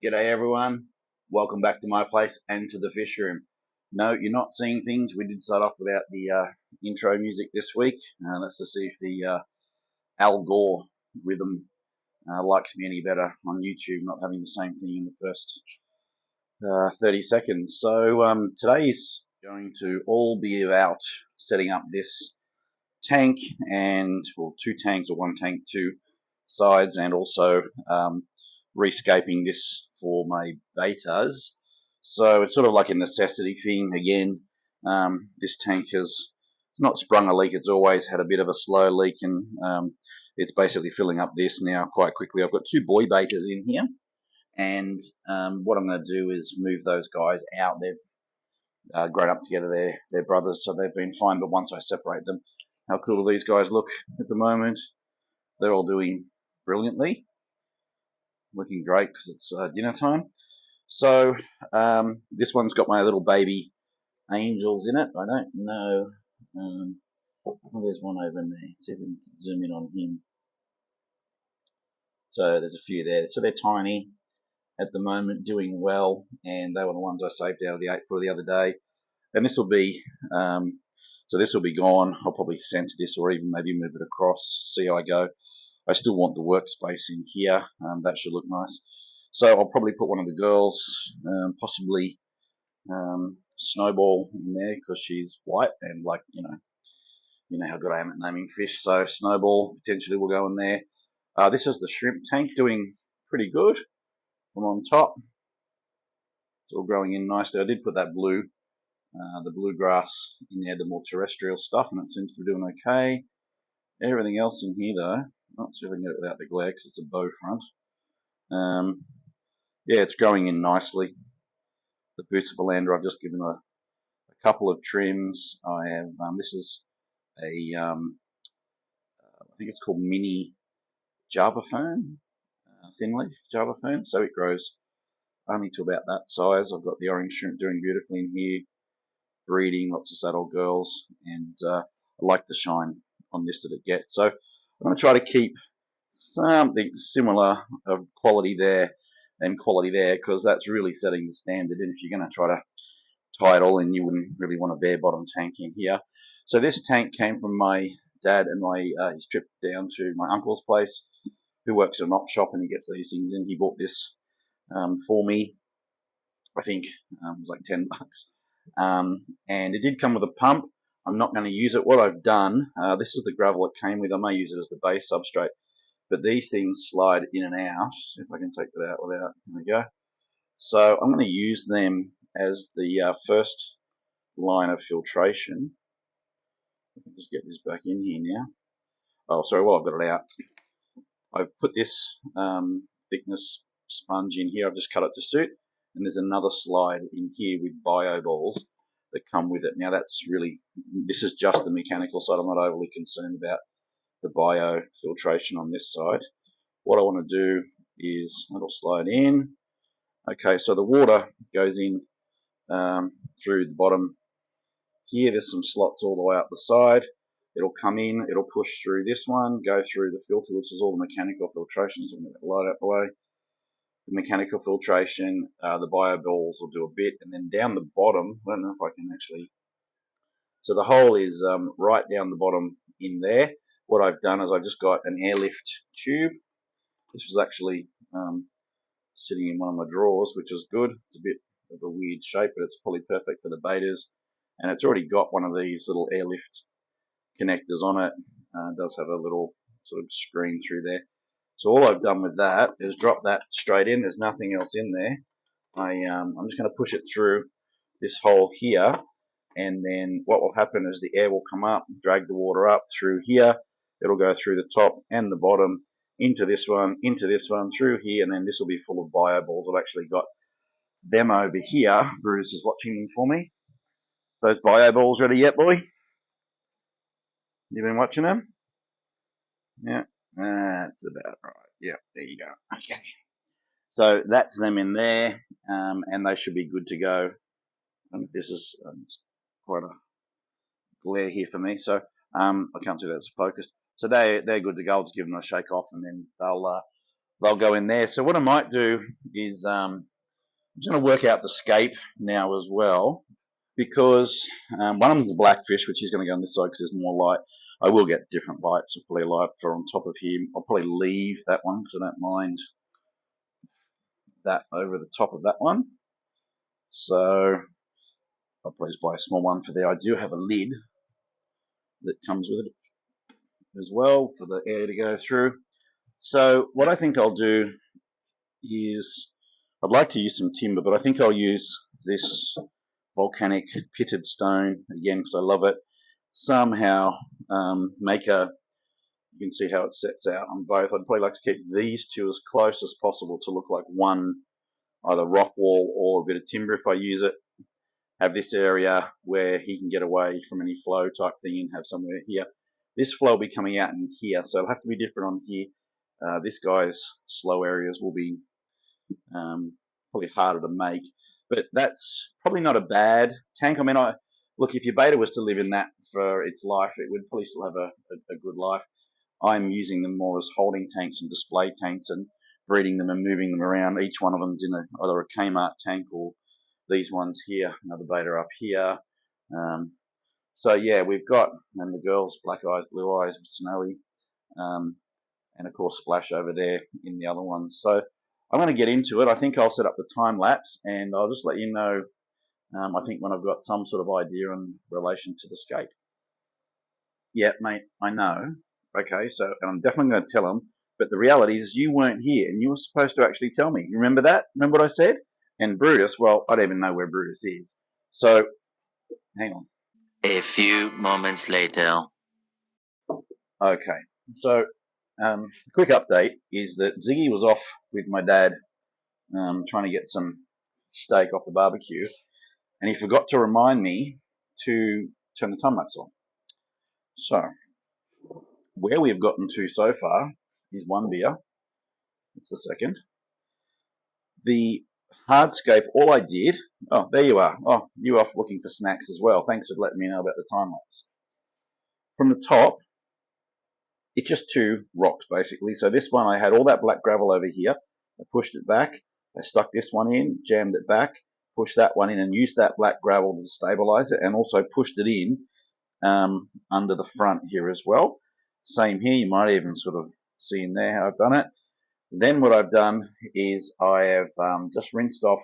G'day everyone, welcome back to my place and to the fish room. No, you're not seeing things. We did start off without the intro music this week. Let's just see if the Al Gore rhythm likes me any better on YouTube, not having the same thing in the first 30 seconds. So today's going to all be about setting up this tank and, well, two tanks or one tank, two sides, and also rescaping this for my betas. So it's sort of like a necessity thing again. This tank has it's not sprung a leak, it's always had a bit of a slow leak, and it's basically filling up this now quite quickly. I've got two boy betas in here, and what I'm going to do is move those guys out. They've grown up together, they're brothers, so they've been fine, but once I separate them, how cool do these guys look at the moment? They're all doing brilliantly, looking great because it's dinner time. So this one's got my little baby angels in it. I don't know. Oh, there's one over in there. See if we can zoom in on him. So there's a few there. So they're tiny at the moment, doing well, and they were the ones I saved out of the 8 footer the other day. And this will be so this will be gone. I'll probably center this or even maybe move it across, see how I go. I still want the workspace in here. That should look nice. So I'll probably put one of the girls, possibly Snowball, in there because she's white and, like, you know how good I am at naming fish. So Snowball potentially will go in there. This is the shrimp tank, doing pretty good from on top. It's all growing in nicely. I did put that the bluegrass in there, the more terrestrial stuff, and it seems to be doing okay. Everything else in here, though, not see if I can get it without the glare because it's a bow front. Yeah, it's growing in nicely. The Bucephalandra, I've just given a couple of trims. I have this is a I think it's called mini Java fern, thin leaf Java fern. So it grows only to about that size. I've got the orange shrimp doing beautifully in here, breeding, lots of saddle girls, and I like the shine on this that it gets. So I'm going to try to keep something similar of quality there and quality there, because that's really setting the standard. And if you're going to try to tie it all in, you wouldn't really want a bare bottom tank in here. So this tank came from my dad and his trip down to my uncle's place, who works at an op shop and he gets these things in. He bought this for me. I think it was like $10. And it did come with a pump. I'm not going to use it. What I've done, this is the gravel it came with. I may use it as the base substrate, but these things slide in and out. If I can take that out without, there we go. So I'm going to use them as the first line of filtration. Let me just get this back in here now. Oh, sorry, while I've got it out, I've put this thickness sponge in here. I've just cut it to suit, and there's another slide in here with bio balls that come with it. Now this is just the mechanical side. I'm not overly concerned about the bio filtration on this side. What I want to do is it'll slide in. Okay, so the water goes in through the bottom here. There's some slots all the way up the side. It'll come in, it'll push through this one, go through the filter, which is all the mechanical filtration. So I'm going to light out the way. The mechanical filtration, the bio balls will do a bit, and then down the bottom, I don't know if I can actually. So the hole is right down the bottom in there. What I've done is I've just got an airlift tube. This was actually sitting in one of my drawers, which is good. It's a bit of a weird shape, but it's probably perfect for the betas. And it's already got one of these little airlift connectors on it. It does have a little sort of screen through there. So all I've done with that is drop that straight in. There's nothing else in there. I'm just going to push it through this hole here, and then what will happen is the air will come up, drag the water up through here. It'll go through the top and the bottom, into this one, through here, and then this will be full of bio balls. I've actually got them over here. Bruce is watching them for me. Those bio balls ready yet, boy? You been watching them? Yeah, that's about right. Yeah, there you go. Okay. So that's them in there, and they should be good to go. And this is quite a glare here for me, so I can't see that's focused. So they're good to go. I'll just give them a shake off, and then they'll they'll go in there. So what I might do is I'm just going to work out the scape now as well, because one of them is a blackfish, which is going to go on this side because there's more light. I will get different lights, probably light for on top of him. I'll probably leave that one because I don't mind that over the top of that one. So I'll probably just buy a small one for there. I do have a lid that comes with it as well for the air to go through. So what I think I'll do is, I'd like to use some timber, but I think I'll use this volcanic pitted stone again because I love it. Somehow make a, you can see how it sets out on both. I'd probably like to keep these two as close as possible to look like one, either rock wall or a bit of timber if I use it. Have this area where he can get away from any flow type thing and have somewhere here. This flow will be coming out in here, so it'll have to be different on here. This guy's slow areas will be probably harder to make, but that's probably not a bad tank. I mean, look, if your beta was to live in that for its life, it would probably still have a good life. I'm using them more as holding tanks and display tanks and breeding them and moving them around. Each one of them's in either a Kmart tank or these ones here, another beta up here. So yeah, we've got, and the girls, black eyes, blue eyes, snowy, and of course Splash over there in the other one. So I'm going to get into it. I think I'll set up the time lapse and I'll just let you know, I think when I've got some sort of idea in relation to the scape. Yeah, mate, I know. Okay, so and I'm definitely going to tell them, but the reality is you weren't here and you were supposed to actually tell me. You remember that? Remember what I said? And Brutus, well, I don't even know where Brutus is. So, hang on. A few moments later. Okay, so quick update is that Ziggy was off with my dad trying to get some steak off the barbecue, and he forgot to remind me to turn the time lapse on. So, where we have gotten to so far is one beer. It's the second. The hardscape, all I did, oh, there you are. Oh, you off looking for snacks as well. Thanks for letting me know about the time lapse. From the top, it's just two rocks basically. So this one, I had all that black gravel over here. I pushed it back. I stuck this one in, jammed it back, pushed that one in and used that black gravel to stabilize it, and also pushed it in under the front here as well. Same here, you might even sort of see in there how I've done it. Then what I've done is I have just rinsed off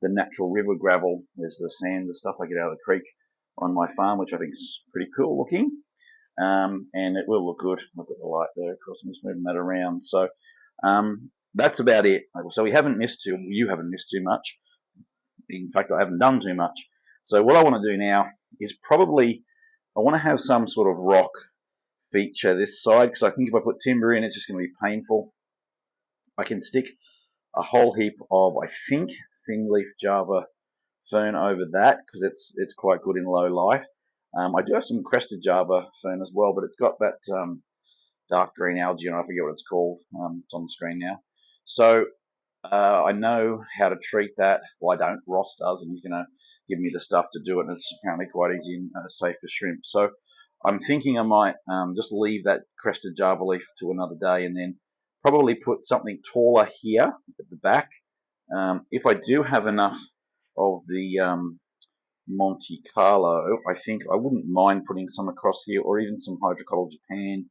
the natural river gravel. There's the sand, the stuff I get out of the creek on my farm, which I think is pretty cool looking. And it will look good. I've got the light there, of course, I'm just moving that around. So that's about it. So we haven't missed too, you haven't missed too much. In fact, I haven't done too much. So what I want to do now is probably, I want to have some sort of rock feature this side, because I think if I put timber in, it's just going to be painful. I can stick a whole heap of, I think, thin leaf Java fern over that, because it's quite good in low light. I do have some crested Java fern as well, but it's got that dark green algae, and I forget what it's called. It's on the screen now. So I know how to treat that. Well, I don't. Ross does, and he's going to give me the stuff to do it, and it's apparently quite easy and safe for shrimp. So I'm thinking I might just leave that crested Java leaf to another day, and then probably put something taller here at the back. If I do have enough of the Monte Carlo, I think I wouldn't mind putting some across here, or even some Hydrocotyl Japan,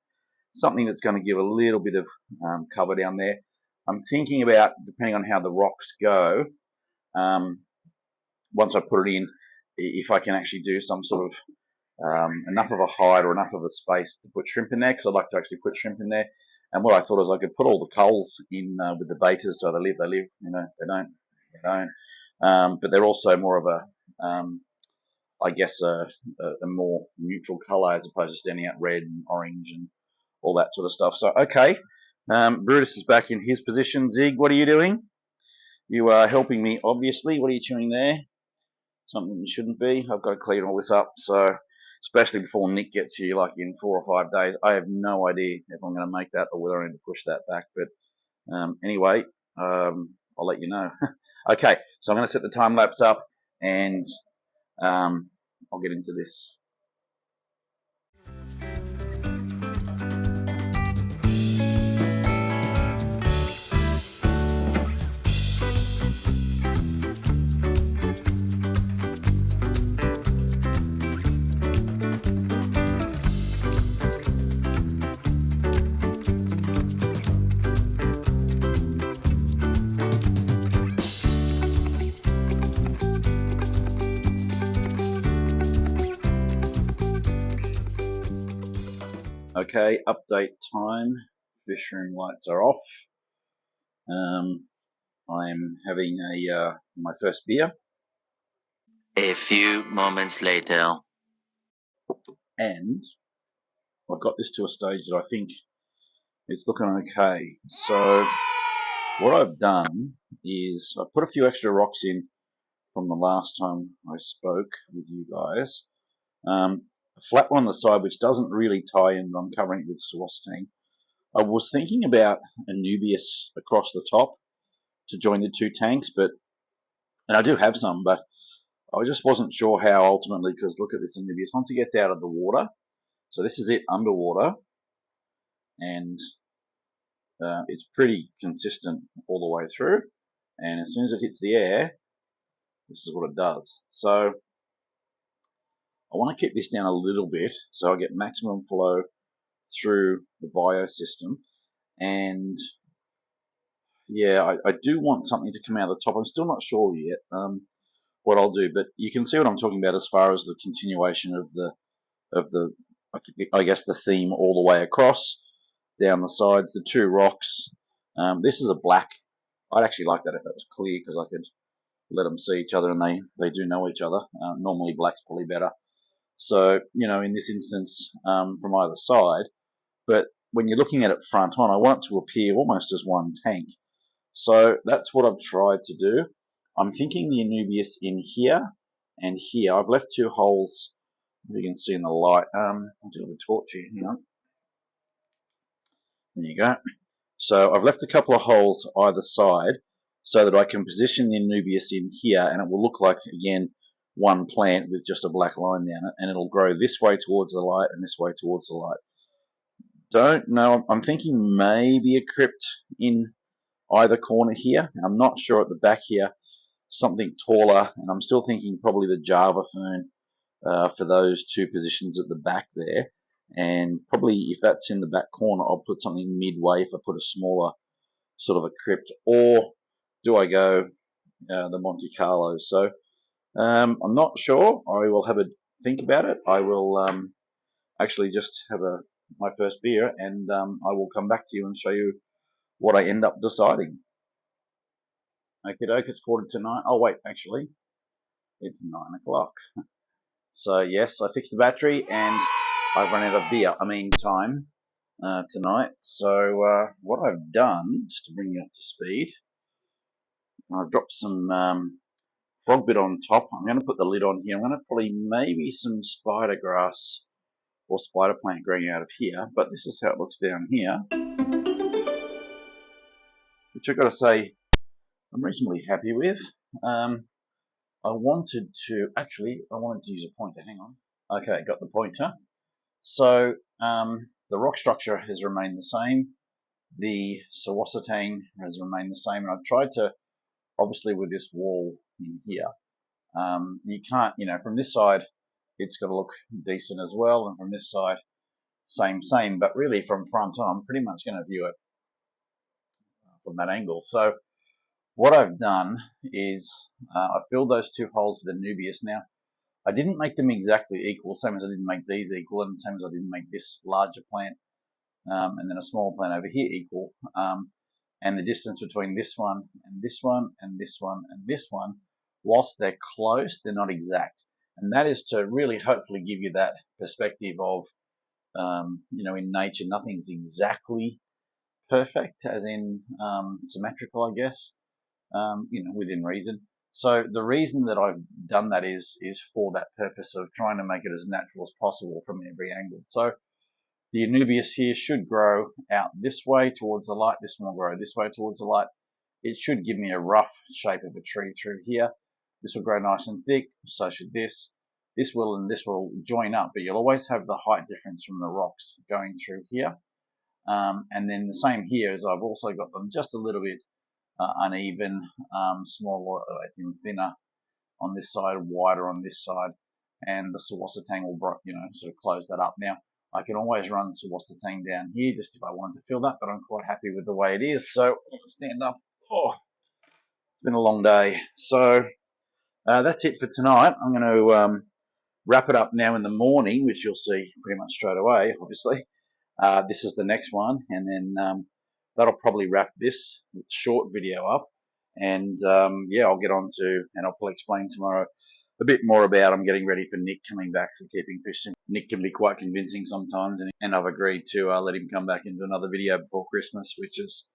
something that's going to give a little bit of cover down there. I'm thinking about, depending on how the rocks go, once I put it in, if I can actually do some sort of enough of a height or enough of a space to put shrimp in there, because I'd like to actually put shrimp in there. And what I thought is I could put all the culls in with the betas, so they live, you know, they don't. But they're also more of a, I guess, a more neutral colour as opposed to standing out red and orange and all that sort of stuff. So, okay, Brutus is back in his position. Zig, what are you doing? You are helping me, obviously. What are you chewing there? Something you shouldn't be. I've got to clean all this up, so especially before Nick gets here, like in 4 or 5 days. I have no idea if I'm going to make that or whether I need to push that back. But anyway, I'll let you know. Okay, so I'm going to set the time lapse up, and I'll get into this. Okay, update time. Fish room lights are off. I'm having my first beer, A few moments later. and I've got this to a stage that I think it's looking okay. So what I've done is I've put a few extra rocks in from the last time I spoke with you guys. A flat one on the side which doesn't really tie in, but I'm covering it with Swastang. I was thinking about Anubias across the top to join the two tanks, and I do have some, but I just wasn't sure how ultimately, because look at this Anubias. Once it gets out of the water, so this is it underwater, and it's pretty consistent all the way through. And as soon as it hits the air, this is what it does. So I want to keep this down a little bit so I get maximum flow through the biosystem. And yeah, I do want something to come out of the top. I'm still not sure yet what I'll do, but you can see what I'm talking about as far as the continuation of the I guess the theme all the way across, down the sides, the two rocks. This is a black. I'd actually like that if that was clear because I could let them see each other and they do know each other. Normally black's probably better. So, in this instance, from either side, but when you're looking at it front on, I want it to appear almost as one tank. So that's what I've tried to do. I'm thinking the Anubias in here and here. I've left two holes, you can see in the light. I'll do a torch here, hang on. There you go. So I've left a couple of holes either side so that I can position the Anubias in here and it will look like, again, one plant with just a black line down it, and it'll grow this way towards the light and this way towards the light. Don't know. I'm thinking maybe a crypt in either corner here. I'm not sure at the back here, something taller, and I'm still thinking probably the Java fern for those two positions at the back there. And probably if that's in the back corner, I'll put something midway if I put a smaller sort of a crypt, or do I go the Monte Carlo? So I'm not sure. I will have a think about it. I will actually just have my first beer, and I will come back to you and show you what I end up deciding. Okay, doke, it's 8:45. Oh wait, actually, it's 9 o'clock. So yes, I fixed the battery and I've run out of beer. Time tonight. So what I've done, just to bring you up to speed, I've dropped some frog bit on top. I'm going to put the lid on here. I'm going to probably maybe some spider grass or spider plant growing out of here. But this is how it looks down here, which I've got to say I'm reasonably happy with. I wanted to use a pointer. Hang on. Okay, got the pointer. So the rock structure has remained the same. The Swastang has remained the same. And I've tried to, obviously with this wall in here, you can't, from this side, it's got to look decent as well. And from this side, same. But really from front on, I'm pretty much going to view it from that angle. So what I've done is I filled those two holes with Anubias. Now, I didn't make them exactly equal, same as I didn't make these equal, and same as I didn't make this larger plant and then a small plant over here equal. And the distance between this one and this one and this one and this one, whilst they're close, they're not exact. And that is to really hopefully give you that perspective of, in nature, nothing's exactly perfect, as in symmetrical, I guess, within reason. So the reason that I've done that is for that purpose of trying to make it as natural as possible from every angle. So the Anubias here should grow out this way towards the light. This one will grow this way towards the light. It should give me a rough shape of a tree through here. This will grow nice and thick, so should this. This will join up, but you'll always have the height difference from the rocks going through here. And then the same here, as I've also got them just a little bit uneven, smaller, as in thinner on this side, wider on this side, and the Swastang will, sort of close that up. Now, I can always run Swastang down here just if I wanted to fill that, but I'm quite happy with the way it is. So, stand up. Oh, it's been a long day. So, that's it for tonight. I'm going to wrap it up now in the morning, which you'll see pretty much straight away, obviously. This is the next one, and then that'll probably wrap this short video up. And yeah, I'll get on to, and I'll probably explain tomorrow a bit more about I'm getting ready for Nick coming back for keeping fish. Nick can be quite convincing sometimes, and I've agreed to let him come back and do another video before Christmas, which is,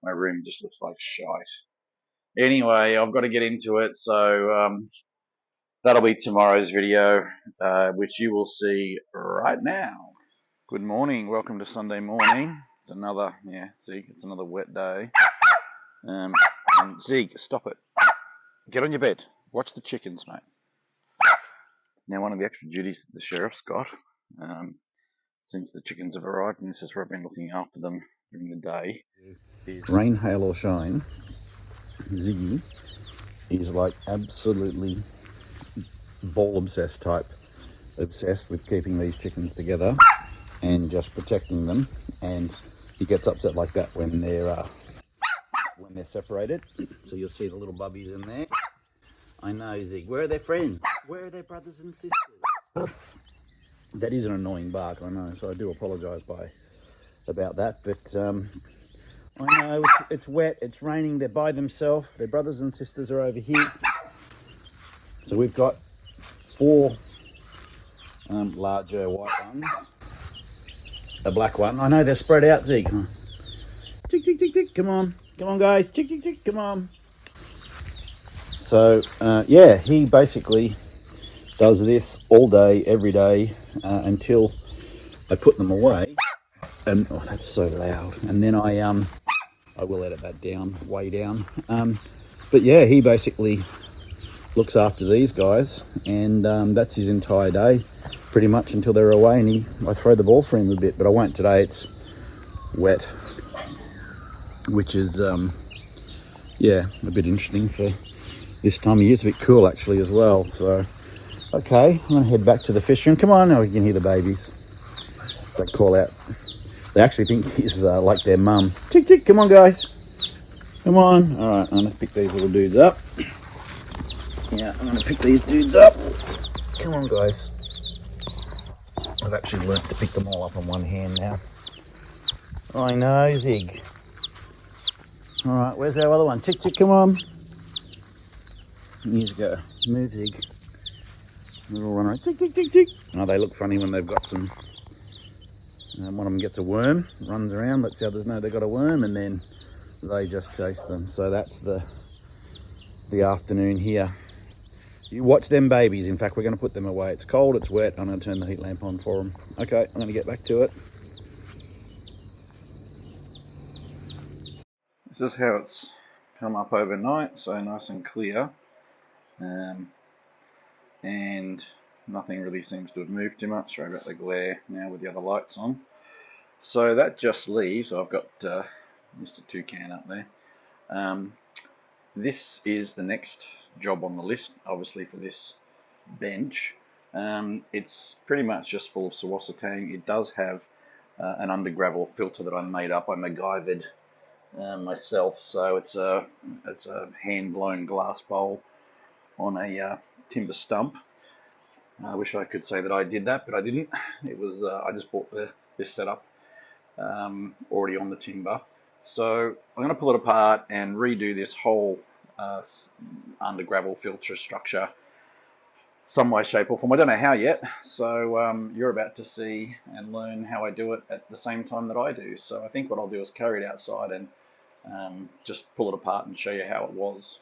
my room just looks like shite. Anyway, I've got to get into it, so that'll be tomorrow's video, which you will see right now. Good morning, welcome to Sunday morning. It's another, yeah, Zeke, it's another wet day. And Zeke, stop it. Get on your bed. Watch the chickens, mate. Now, one of the extra duties that the sheriff's got, since the chickens have arrived, and this is where I've been looking after them during the day, is rain, hail or shine, Ziggy is like absolutely ball obsessed type, obsessed with keeping these chickens together and just protecting them, and he gets upset like that when they're separated. So you'll see the little bubbies in there. I know, Zig. Where are their friends? Where are their brothers and sisters? That is an annoying bark, I know, so I do apologise about that, but I know it's wet, it's raining, they're by themselves, their brothers and sisters are over here. So we've got 4 larger white ones, a black one. I know they're spread out, Zig. Tick, tick, tick, tick, come on guys, tick, tick, tick, come on. So yeah, he basically does this all day, every day, until I put them away. And oh, that's so loud. And then I will edit that down, way down. But yeah, he basically looks after these guys, and that's his entire day, pretty much, until they're away. And I throw the ball for him a bit, but I won't today. It's wet, which is yeah, a bit interesting for this time of year. It's a bit cool actually as well. So okay, I'm gonna head back to the fish room. Come on, now you can hear the babies. They call out. They actually think he's like their mum. Tick, tick, come on guys. Come on. All right, I'm gonna pick these little dudes up. Yeah, I'm gonna pick these dudes up. Come on guys. I've actually learnt to pick them all up on one hand now. I know, Zig. All right, where's our other one? Tick, tick, come on. Here's go. Move, Zig. Little run around. Tick, tick, tick, tick. Oh, they look funny when they've got some. One of them gets a worm, runs around, lets the others know they got a worm, and then they just chase them. So that's the afternoon here. You watch them babies. In fact, we're going to put them away. It's cold, it's wet. I'm going to turn the heat lamp on for them. Okay, I'm going to get back to it. This is how it's come up overnight, so nice and clear. And nothing really seems to have moved too much. Sorry about the glare now with the other lights on. So that just leaves, I've got Mr. Toucan up there. This is the next job on the list, obviously, for this bench. It's pretty much just full of Swasitang. It does have an under gravel filter that I made up. I MacGyvered myself, so it's a hand blown glass bowl on a timber stump. I wish I could say that I did that, but I didn't. It was I just bought this setup already on the timber. So I'm going to pull it apart and redo this whole under gravel filter structure some way, shape or form. I don't know how yet, so you're about to see and learn how I do it at the same time that I do. So I think what I'll do is carry it outside and just pull it apart and show you how it was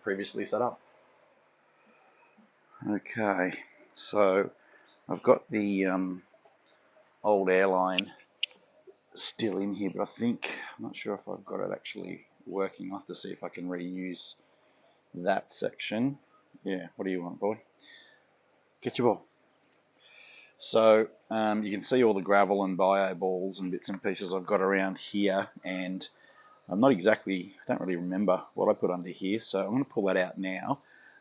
previously set up. Okay, so I've got the old airline still in here, but I'm not sure if I've got it actually working. I'll have to see if I can reuse that section. Yeah, what do you want, boy? Get your ball. So you can see all the gravel and bio balls and bits and pieces I've got around here, and I'm not exactly, I don't really remember what I put under here, so I'm going to pull that out now.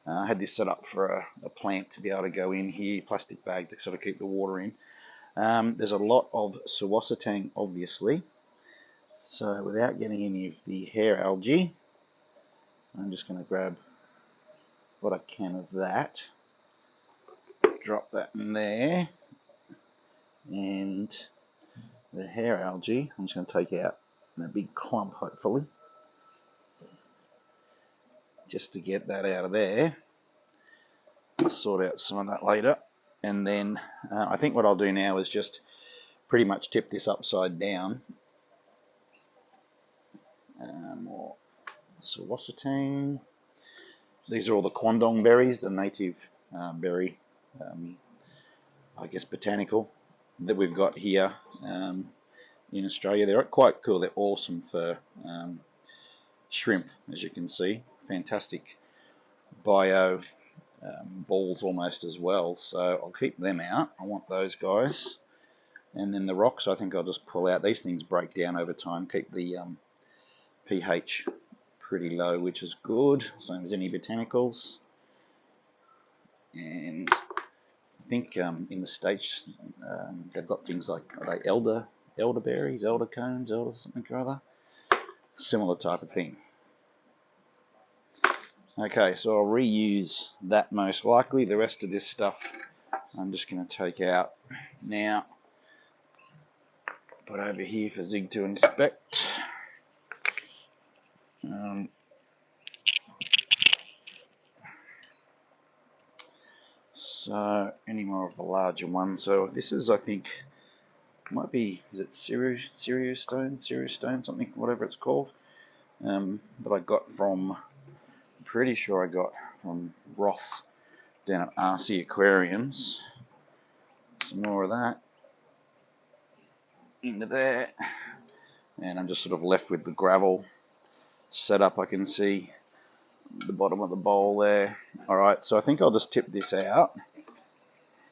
I had this set up for a plant to be able to go in here, plastic bag to sort of keep the water in. There's a lot of Swasitang, obviously, so without getting any of the hair algae, I'm just going to grab what I can of that, drop that in there, and the hair algae. I'm just going to take out in a big clump, hopefully, just to get that out of there. I'll sort out some of that later. And then I think what I'll do now is just pretty much tip this upside down. More Sawasatang. These are all the quandong berries, the native berry, I guess botanical, that we've got here in Australia. They're quite cool. They're awesome for shrimp, as you can see. Fantastic bio balls almost as well. So I'll keep them out. I want those guys. And then the rocks, I think I'll just pull out. These things break down over time. Keep the pH pretty low, which is good. Same as any botanicals. And I think in the States they've got things like, are they elderberries, elder cones, elder something or other? Similar type of thing. Okay, so I'll reuse that most likely. The rest of this stuff I'm just going to take out now. Put over here for Zig to inspect. So any more of the larger ones. So this is, I think, might be, is it Sirius stone, something, whatever it's called, that I got from, pretty sure I got from Ross down at RC Aquariums. Some more of that into there, and I'm just sort of left with the gravel setup. I can see the bottom of the bowl there. Alright, so I think I'll just tip this out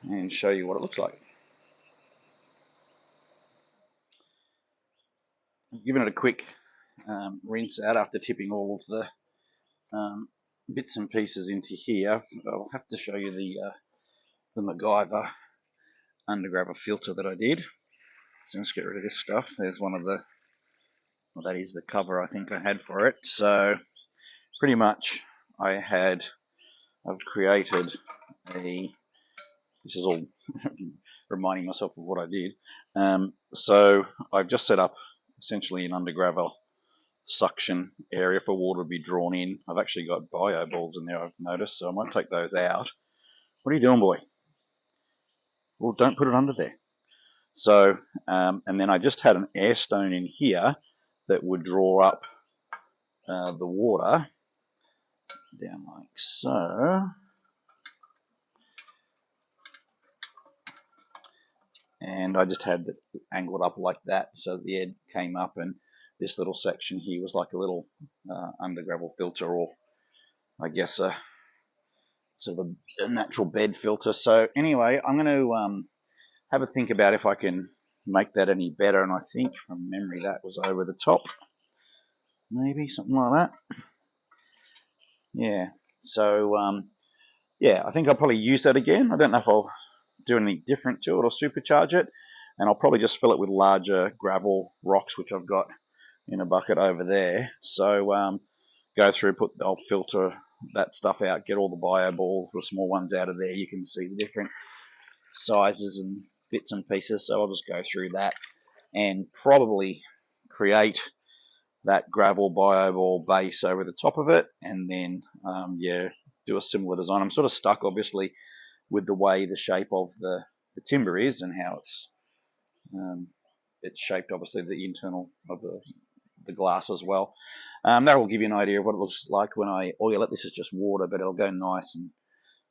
and show you what it looks like. I've given it a quick rinse out after tipping all of the bits and pieces into here. I'll have to show you the MacGyver undergrabber filter that I did. So let's get rid of this stuff. There's one of the, well, that is the cover I think I had for it. So pretty much I've created this is all reminding myself of what I did. So I've just set up essentially an undergrabber suction area for water to be drawn in. I've actually got bio balls in there, I've noticed, so I might take those out. What are you doing, boy? Well, don't put it under there. So, and then I just had an air stone in here that would draw up the water down like so. And I just had it angled up like that so the air came up, and this little section here was like a little undergravel filter, or I guess a sort of a natural bed filter. So anyway, I'm going to have a think about if I can make that any better, and I think from memory that was over the top, maybe something like that. Yeah, so yeah, I think I'll probably use that again. I don't know if I'll do anything different to it or supercharge it, and I'll probably just fill it with larger gravel rocks, which I've got in a bucket over there. So go through, I'll filter that stuff out, get all the bio balls, the small ones out of there. You can see the different sizes and bits and pieces, so I'll just go through that and probably create that gravel bio ball base over the top of it, and then yeah, do a similar design. I'm sort of stuck obviously with the way the shape of the timber is and how it's shaped, obviously the internal of the glass as well. That will give you an idea of what it looks like when I oil it. This is just water, but it'll go nice and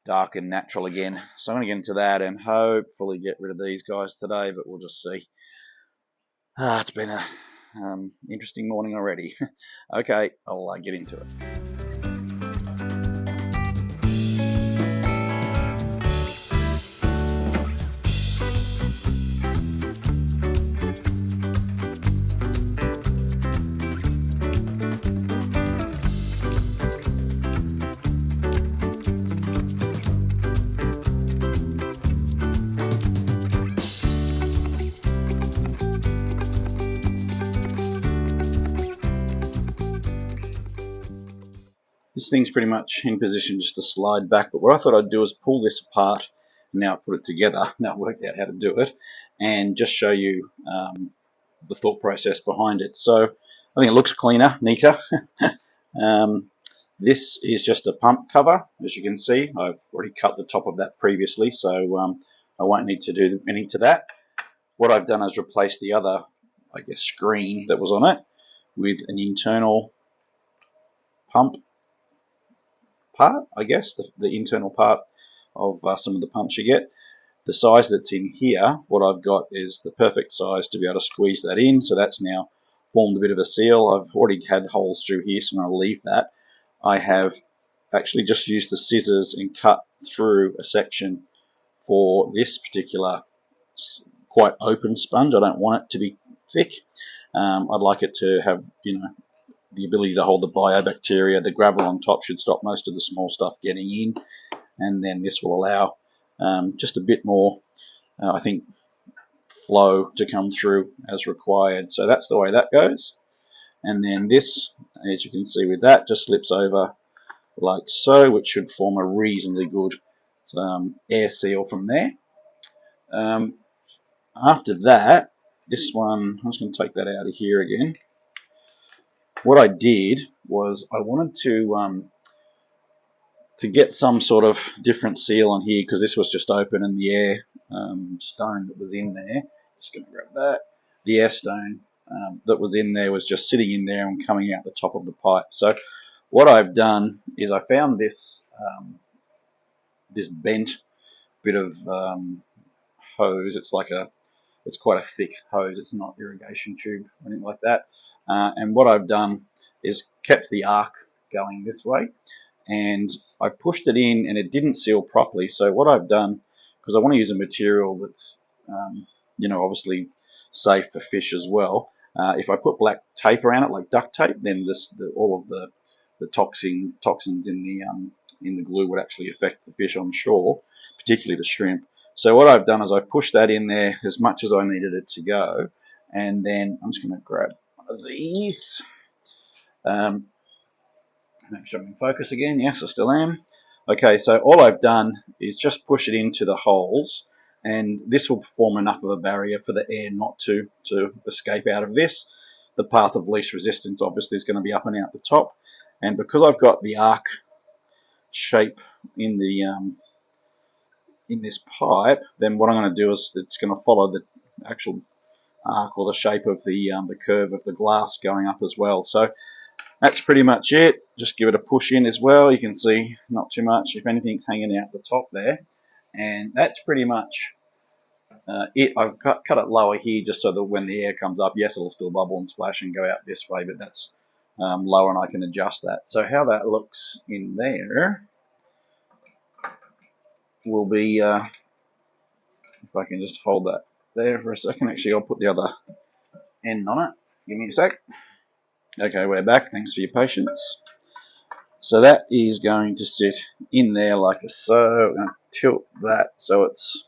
dark and natural again. So I'm going to get into that and hopefully get rid of these guys today, but we'll just see. It's been a interesting morning already. Okay, I'll get into it. This thing's pretty much in position just to slide back, but what I thought I'd do is pull this apart, and now put it together. Now I've worked out how to do it, and just show you the thought process behind it. So I think it looks cleaner, neater. This is just a pump cover, as you can see. I've already cut the top of that previously, so I won't need to do anything to that. What I've done is replace the other, I guess, screen that was on it with an internal pump part, I guess, the internal part of some of the pumps you get. The size that's in here, what I've got is the perfect size to be able to squeeze that in, so that's now formed a bit of a seal. I've already had holes through here, so I'm going to leave that. I have actually just used the scissors and cut through a section for this particular quite open sponge. I don't want it to be thick. I'd like it to have, the ability to hold the biobacteria. The gravel on top should stop most of the small stuff getting in, and then this will allow just a bit more, I think, flow to come through as required. So that's the way that goes. And then this, as you can see with that, just slips over like so, which should form a reasonably good air seal from there. After that, this one, I'm just going to take that out of here again. What I did was I wanted to get some sort of different seal on here, because this was just open and the air stone that was in there, just going to grab that, the air stone that was in there was just sitting in there and coming out the top of the pipe. So what I've done is I found this this bent bit of hose. It's quite a thick hose. It's not irrigation tube or anything like that. And what I've done is kept the arc going this way, and I pushed it in and it didn't seal properly. So what I've done, because I want to use a material that's obviously safe for fish as well, if I put black tape around it like duct tape, then all of the toxins in the glue would actually affect the fish on shore, particularly the shrimp. So what I've done is I pushed that in there as much as I needed it to go, and then I'm just going to grab one of these. Make sure I'm in focus again. Yes, I still am. Okay, so all I've done is just push it into the holes, and this will form enough of a barrier for the air not to escape out of this. The path of least resistance obviously is going to be up and out the top, and because I've got the arc shape in this pipe, then what I'm going to do is it's going to follow the actual arc or the shape of the curve of the glass going up as well. So that's pretty much it. Just give it a push in as well. You can see not too much, if anything's hanging out the top there. And that's pretty much it. I've cut it lower here just so that when the air comes up, yes, it'll still bubble and splash and go out this way, but that's lower and I can adjust that. So how that looks in there will be, if I can just hold that there for a second. Actually, I'll put the other end on it. Give me a sec. Okay, we're back. Thanks for your patience. So that is going to sit in there like so. I'm going to tilt that so it's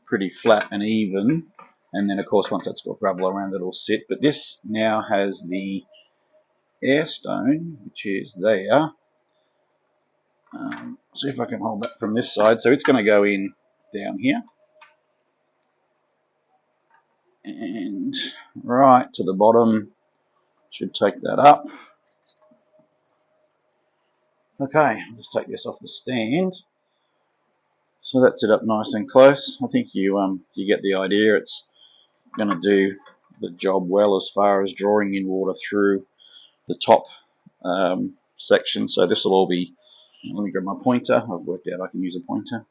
pretty flat and even. And then, of course, once that's got gravel around it, it'll sit. But this now has the air stone, which is there. See if I can hold that from this side. So it's going to go in down here. And right to the bottom. Should take that up. Okay, I'll just take this off the stand. So that's it up nice and close. I think you get the idea. It's going to do the job well as far as drawing in water through the top section. So this will all be, let me grab my pointer. I've worked out I can use a pointer.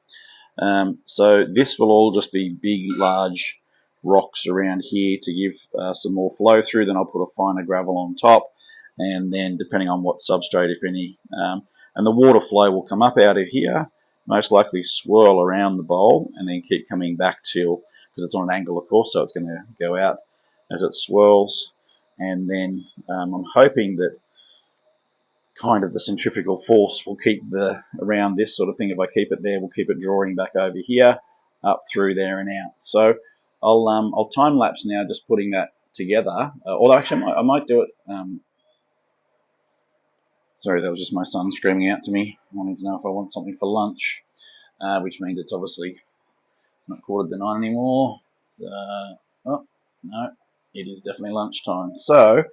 So this will all just be big, large rocks around here to give some more flow through. Then I'll put a finer gravel on top, and then depending on what substrate, if any, and the water flow will come up out of here, most likely swirl around the bowl, and then keep coming back till, because it's on an angle, of course, so it's going to go out as it swirls. And then I'm hoping that kind of the centrifugal force will keep around this sort of thing. If I keep it there, we'll keep it drawing back over here, up through there and out. So I'll time lapse now, just putting that together. Although actually I might do it. Sorry, that was just my son screaming out to me, wanting to know if I want something for lunch, which means it's obviously not 9:15 anymore. Oh no, it is definitely lunchtime. So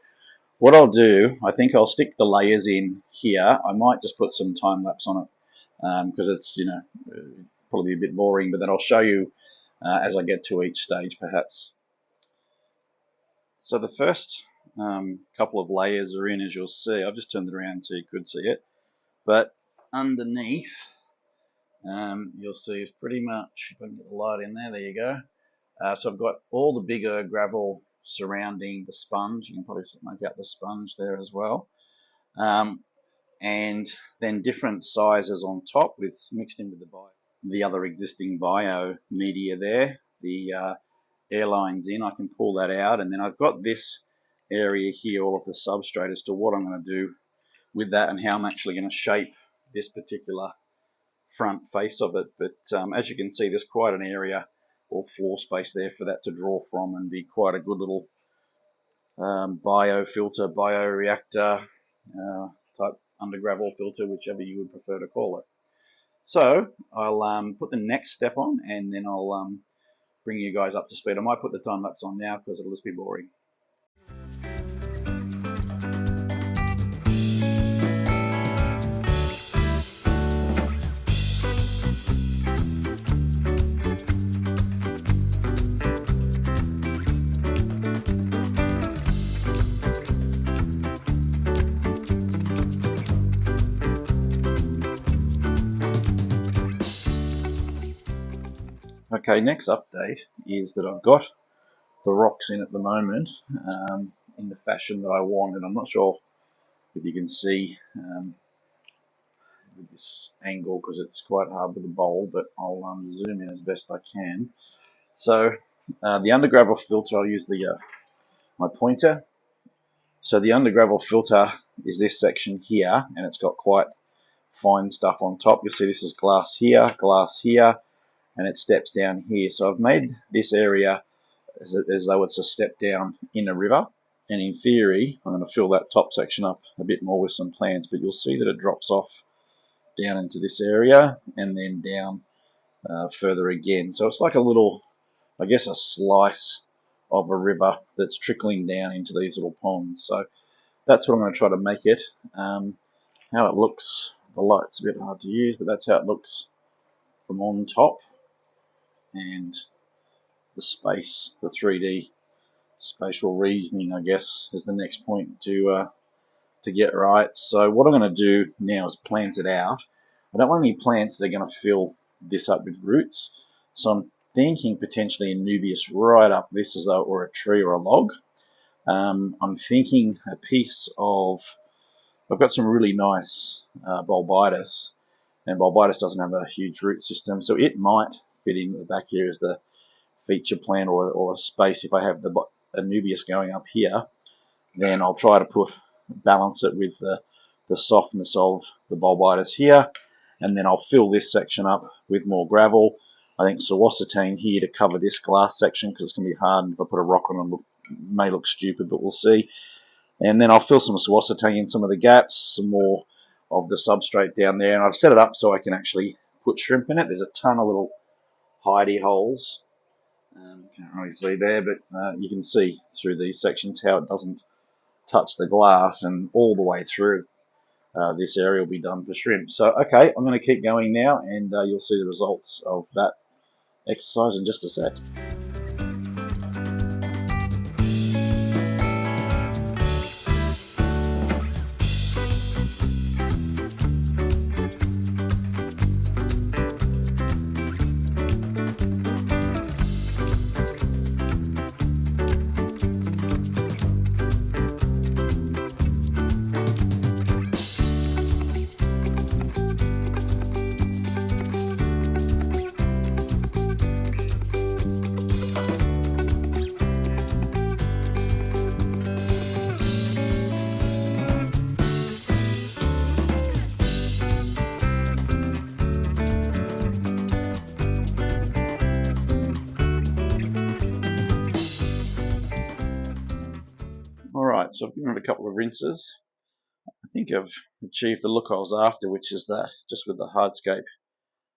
what I'll do, I think I'll stick the layers in here. I might just put some time lapse on it because it's, you know, probably a bit boring, but then I'll show you as I get to each stage perhaps. So the first couple of layers are in, as you'll see. I've just turned it around so you could see it. But underneath, you'll see is pretty much, if I can get the light in there, there you go. So I've got all the bigger gravel surrounding the sponge. You can probably make out the sponge there as well. And then different sizes on top with mixed in with the other existing bio media there. The airlines in, I can pull that out, and then I've got this area here, all of the substrate, as to what I'm going to do with that and how I'm actually going to shape this particular front face of it. But as you can see, there's quite an area or floor space there for that to draw from and be quite a good little biofilter, bioreactor type undergravel filter, whichever you would prefer to call it. So I'll put the next step on, and then I'll bring you guys up to speed. I might put the time lapse on now because it'll just be boring. Okay, next update is that I've got the rocks in at the moment in the fashion that I want, and I'm not sure if you can see with this angle because it's quite hard with the bowl, but I'll zoom in as best I can. So the undergravel filter, I'll use the my pointer. So the undergravel filter is this section here, and it's got quite fine stuff on top. You'll see this is glass here, and it steps down here. So I've made this area as though it's a step down in a river, and in theory I'm going to fill that top section up a bit more with some plants, but you'll see that it drops off down into this area and then down further again. So it's like a little, I guess, a slice of a river that's trickling down into these little ponds. So that's what I'm going to try to make it. How it looks, the light's a bit hard to use, but that's how it looks from on top. And the space, the 3D spatial reasoning, I guess, is the next point to get right. So what I'm going to do now is plant it out. I don't want any plants that are going to fill this up with roots. So I'm thinking potentially a nubius right up this as though it were a tree or a log. I'm thinking a piece of, I've got some really nice bulbitis, and bulbitis doesn't have a huge root system, so it might fit in the back here as the feature plant or a space. If I have the nubius going up here, then I'll try to balance it with the softness of the bulbitis here, and then I'll fill this section up with more gravel. I think suossitane here to cover this glass section because it's going to be hard, and if I put a rock on it, it may look stupid, but we'll see. And then I'll fill some suossitane in some of the gaps, some more of the substrate down there, and I've set it up so I can actually put shrimp in it. There's a ton of little hidey holes. Can't really see there, but you can see through these sections how it doesn't touch the glass, and all the way through this area will be done for shrimp. So okay, I'm going to keep going now, and you'll see the results of that exercise in just a sec. Alright, so I've given it a couple of rinses. I think I've achieved the look I was after, which is that just with the hardscape,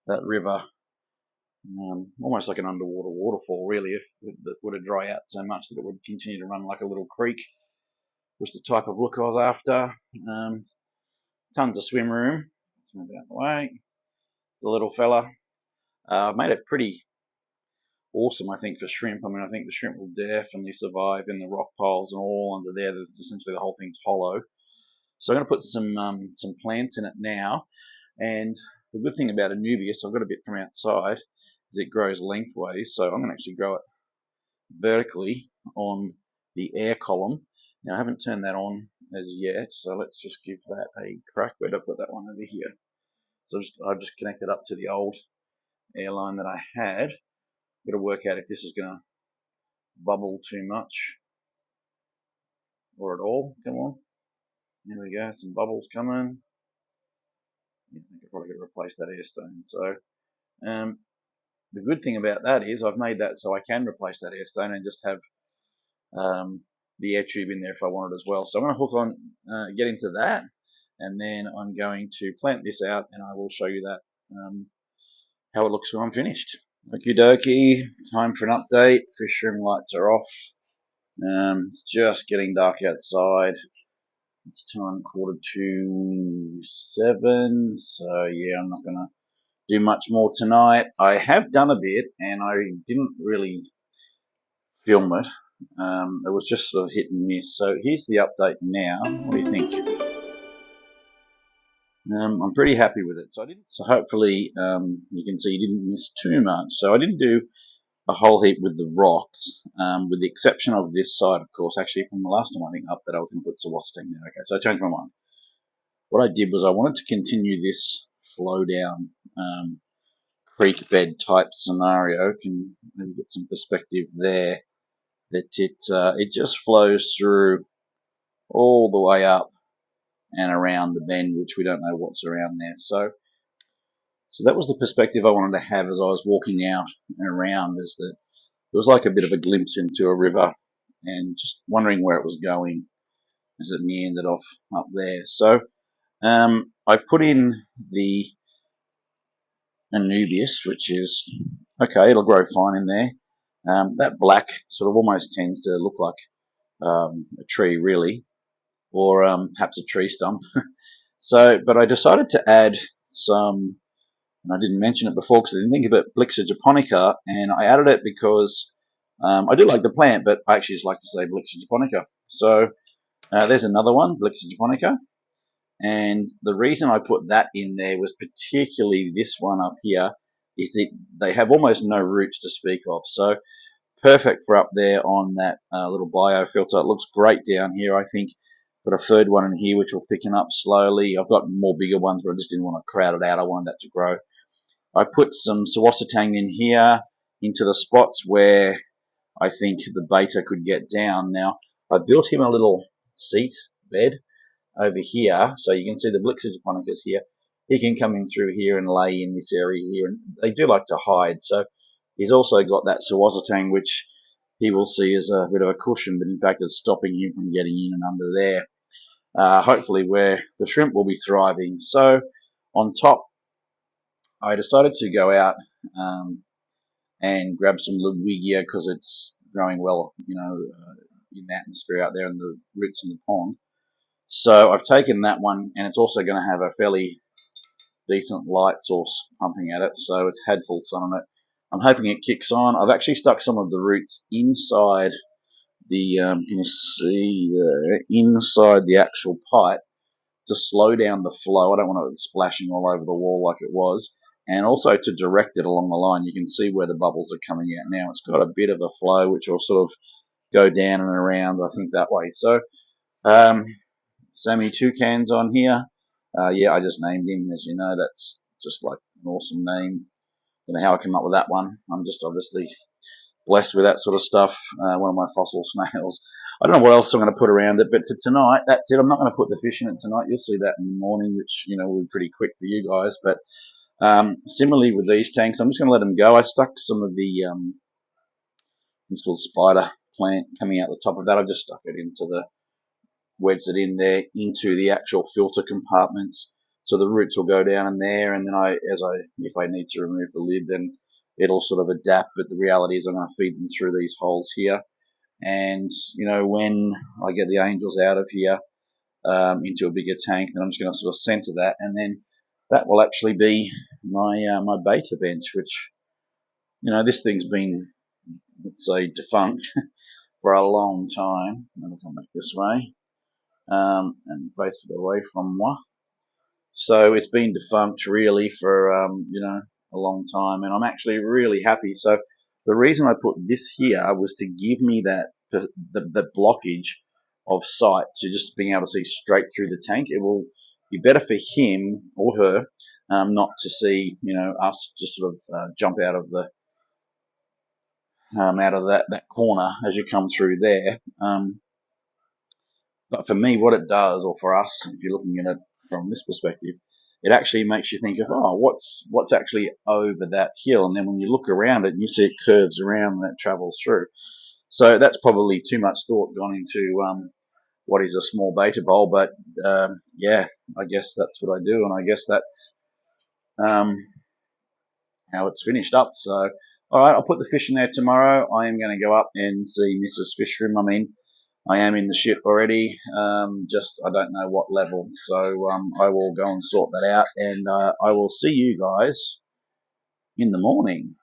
that river almost like an underwater waterfall, really, if it were to dry out so much that it would continue to run like a little creek, was the type of look I was after. Tons of swim room. Let's move out of the way. The little fella. I've made it pretty awesome, I think, for shrimp. I mean, I think the shrimp will definitely survive in the rock piles and all under there. There's essentially the whole thing's hollow. So I'm going to put some plants in it now. And the good thing about Anubias, I've got a bit from outside, is it grows lengthways. So I'm going to actually grow it vertically on the air column. Now I haven't turned that on as yet, so let's just give that a crack. Where'd I put that one? Over here. So I've just connected up to the old air line that I had. Got to work out if this is going to bubble too much or at all. Come on. There we go. Some bubbles coming. Yeah, I think I've probably got to replace that air stone. So the good thing about that is I've made that so I can replace that air stone and just have the air tube in there if I want it as well. So I'm going to hook on, get into that, and then I'm going to plant this out, and I will show you that how it looks when I'm finished. Okie dokie, time for an update. Fish room lights are off. It's just getting dark outside. It's time 6:45, so yeah, I'm not going to do much more tonight. I have done a bit, and I didn't really film it. It was just sort of hit and miss. So here's the update now. What do you think? I'm pretty happy with it. So hopefully you can see you didn't miss too much. So I didn't do a whole heap with the rocks, with the exception of this side, of course. Actually, from the last time I think up that I was going to put Sawasting there. Okay, so I changed my mind. What I did was I wanted to continue this flow down creek bed type scenario. Can maybe get some perspective there. That it just flows through all the way up and around the bend, which we don't know what's around there. So that was the perspective I wanted to have as I was walking out and around, is that it was like a bit of a glimpse into a river and just wondering where it was going as it meandered off up there. So I put in the Anubias, which is okay, it'll grow fine in there. That black sort of almost tends to look like a tree, really, or perhaps a tree stump. So, but I decided to add some, and I didn't mention it before because I didn't think of it, Blixa japonica, and I added it because I do like the plant, but I actually just like to say Blixa japonica. So there's another one, Blixa japonica, and the reason I put that in there was particularly this one up here, is that they have almost no roots to speak of. So perfect for up there on that little biofilter. It looks great down here, I think. Got a third one in here which will thicken up slowly. I've got more bigger ones, but I just didn't want to crowd it out. I wanted that to grow. I put some Sawasatang in here into the spots where I think the beta could get down. Now, I built him a little seat bed over here, so you can see the Blixa japonicas here. He can come in through here and lay in this area here, and they do like to hide. So he's also got that Sawasatang, which he will see as a bit of a cushion, but in fact it's stopping him from getting in and under there. Hopefully where the shrimp will be thriving. So on top, I decided to go out and grab some Ludwigia because it's growing well, in the atmosphere out there in the roots in the pond. So I've taken that one, and it's also going to have a fairly decent light source pumping at it, so it's had full sun on it. I'm hoping it kicks on. I've actually stuck some of the roots inside the, can you see there, inside the actual pipe to slow down the flow. I don't want it splashing all over the wall like it was, and also to direct it along the line. You can see where the bubbles are coming out now. It's got a bit of a flow which will sort of go down and around, I think, that way. So Sammy Toucan's on here. Yeah, I just named him, as you know. That's just like an awesome name. Don't know how I came up with that one. I'm just obviously blessed with that sort of stuff. One of my fossil snails. I don't know what else I'm going to put around it, but for tonight, that's it. I'm not going to put the fish in it tonight. You'll see that in the morning, which, will be pretty quick for you guys. But similarly with these tanks, I'm just going to let them go. I stuck some of the, it's called spider plant coming out the top of that. I just stuck it into the, wedged it in there into the actual filter compartments. So the roots will go down in there, and then if I need to remove the lid, then it'll sort of adapt. But the reality is I'm going to feed them through these holes here. And, when I get the angels out of here into a bigger tank, then I'm just going to sort of center that. And then that will actually be my beta bench, which, this thing's been, let's say, defunct for a long time. I'm going to come back this way and face it away from moi. So it's been defunct really for, a long time, and I'm actually really happy. So the reason I put this here was to give me that the blockage of sight, to just being able to see straight through the tank. It will be better for him or her not to see, us just sort of jump out of the that corner as you come through there. But for me, what it does, or for us, if you're looking at it from this perspective, it actually makes you think of, what's actually over that hill? And then when you look around it, you see it curves around and it travels through. So that's probably too much thought gone into what is a small beta bowl. But yeah, I guess that's what I do, and I guess that's how it's finished up. So, all right, I'll put the fish in there tomorrow. I am going to go up and see Mrs. Fishroom. I mean, I am in the ship already, just I don't know what level. So I will go and sort that out, and I will see you guys in the morning.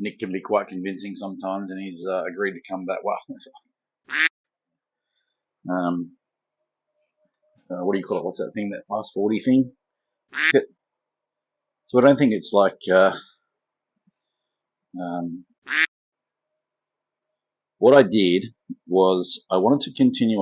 Nick can be quite convincing sometimes, and he's agreed to come back. Well, what do you call it? What's that thing? That fast 40 thing? So I don't think it's like what I did was I wanted to continue